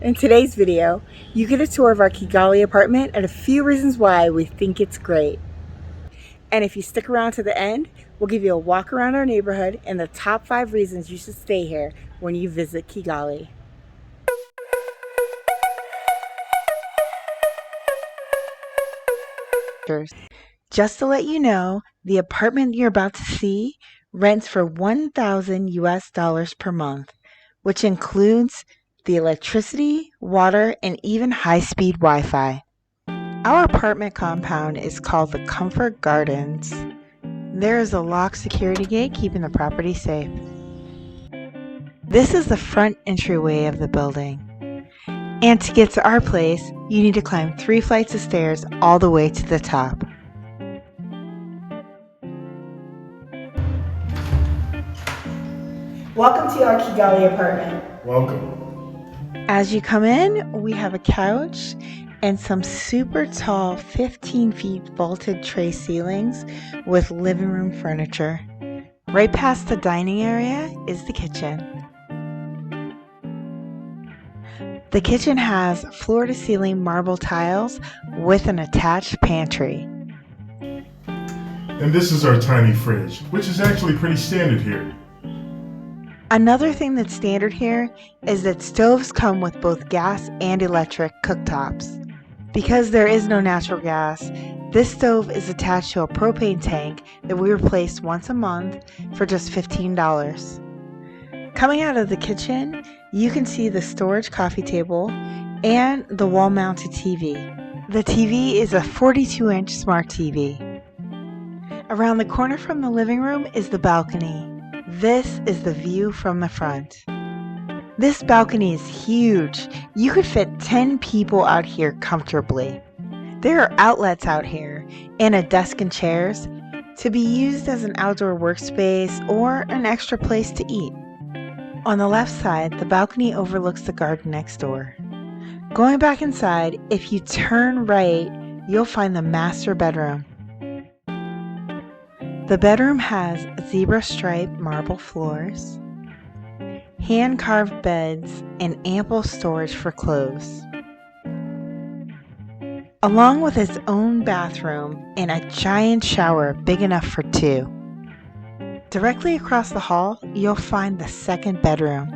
In today's video, you get a tour of our Kigali apartment and a few reasons why we think it's great. And if you stick around to the end, we'll give you a walk around our neighborhood and the top 5 reasons you should stay here when you visit Kigali. Just to let you know, the apartment you're about to see rents for $1,000 per month, which includes the electricity, water, and even high-speed Wi-Fi. Our apartment compound is called the Comfort Gardens. There is a locked security gate keeping the property safe. This is the front entryway of the building. And to get to our place, you need to climb 3 flights of stairs all the way to the top. Welcome to our Kigali apartment. Welcome. As you come in, we have a couch and some super tall 15 feet vaulted tray ceilings with living room furniture. Right past the dining area is the kitchen. The kitchen has floor-to-ceiling marble tiles with an attached pantry. And this is our tiny fridge, which is actually pretty standard here. Another thing that's standard here is that stoves come with both gas and electric cooktops. Because there is no natural gas, this stove is attached to a propane tank that we replace once a month for just $15. Coming out of the kitchen, you can see the storage coffee table and the wall-mounted TV. The TV is a 42-inch smart TV. Around the corner from the living room is the balcony. This is the view from the front. This balcony is huge. You could fit 10 people out here comfortably. There are outlets out here and a desk and chairs to be used as an outdoor workspace or an extra place to eat. On the left side, the balcony overlooks the garden next door. Going back inside, if you turn right, you'll find the master bedroom. The bedroom has zebra striped marble floors, hand-carved beds, and ample storage for clothes, along with its own bathroom and a giant shower big enough for 2. Directly across the hall, you'll find the second bedroom.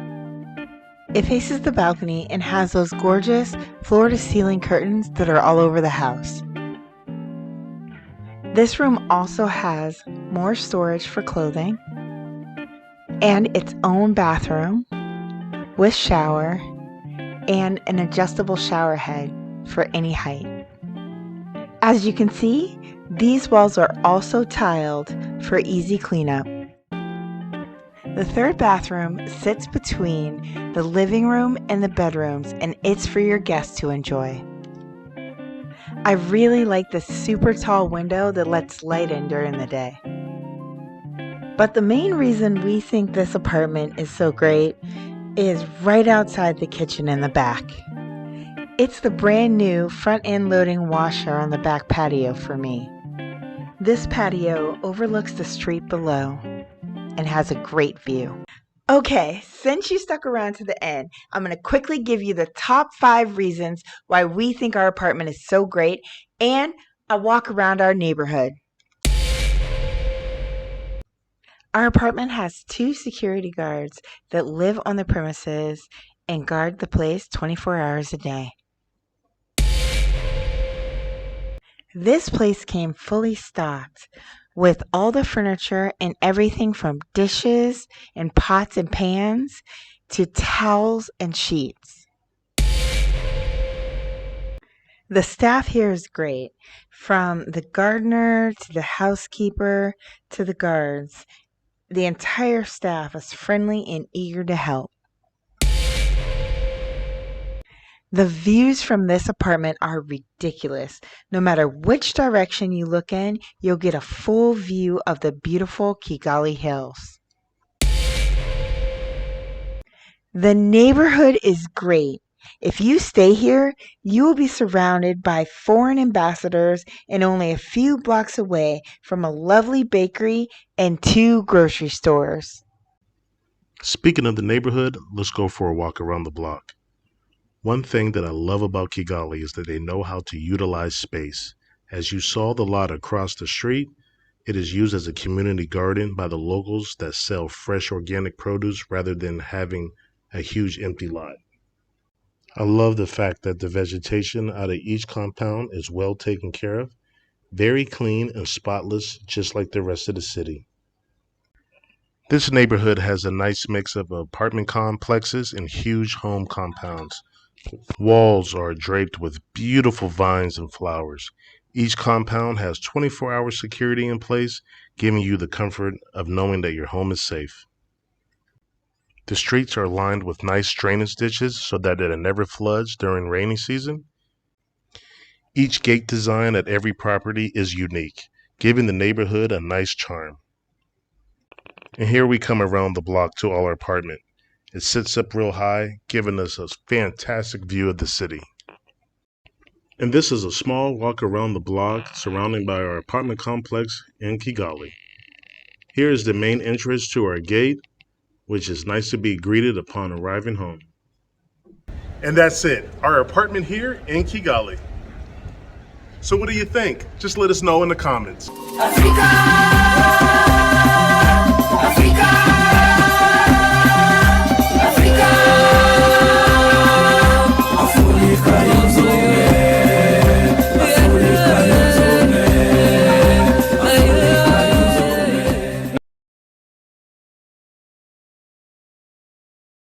It faces the balcony and has those gorgeous floor-to-ceiling curtains that are all over the house. This room also has more storage for clothing and its own bathroom with shower and an adjustable shower head for any height. As you can see, these walls are also tiled for easy cleanup. The third bathroom sits between the living room and the bedrooms, and it's for your guests to enjoy. I really like the super tall window that lets light in during the day. But the main reason we think this apartment is so great is right outside the kitchen in the back. It's the brand new front end loading washer on the back patio for me. This patio overlooks the street below and has a great view. Okay, since you stuck around to the end, I'm going to quickly give you the top 5 reasons why we think our apartment is so great and a walk around our neighborhood. Our apartment has 2 security guards that live on the premises and guard the place 24 hours a day. This place came fully stocked with all the furniture and everything from dishes and pots and pans to towels and sheets. The staff here is great, from the gardener to the housekeeper to the guards. The entire staff is friendly and eager to help. The views from this apartment are ridiculous. No matter which direction you look in, you'll get a full view of the beautiful Kigali Hills. The neighborhood is great. If you stay here, you will be surrounded by foreign ambassadors and only a few blocks away from a lovely bakery and 2 grocery stores. Speaking of the neighborhood, let's go for a walk around the block. One thing that I love about Kigali is that they know how to utilize space. As you saw the lot across the street, it is used as a community garden by the locals that sell fresh organic produce rather than having a huge empty lot. I love the fact that the vegetation out of each compound is well taken care of, very clean and spotless, just like the rest of the city. This neighborhood has a nice mix of apartment complexes and huge home compounds. Walls are draped with beautiful vines and flowers. Each compound has 24-hour security in place, giving you the comfort of knowing that your home is safe. The streets are lined with nice drainage ditches so that it never floods during rainy season. Each gate design at every property is unique, giving the neighborhood a nice charm. And here we come around the block to our apartment. It sits up real high, giving us a fantastic view of the city. And this is a small walk around the block surrounded by our apartment complex in Kigali. Here is the main entrance to our gate, which is nice to be greeted upon arriving home. And that's it, our apartment here in Kigali. So what do you think? Just let us know in the comments. Africa!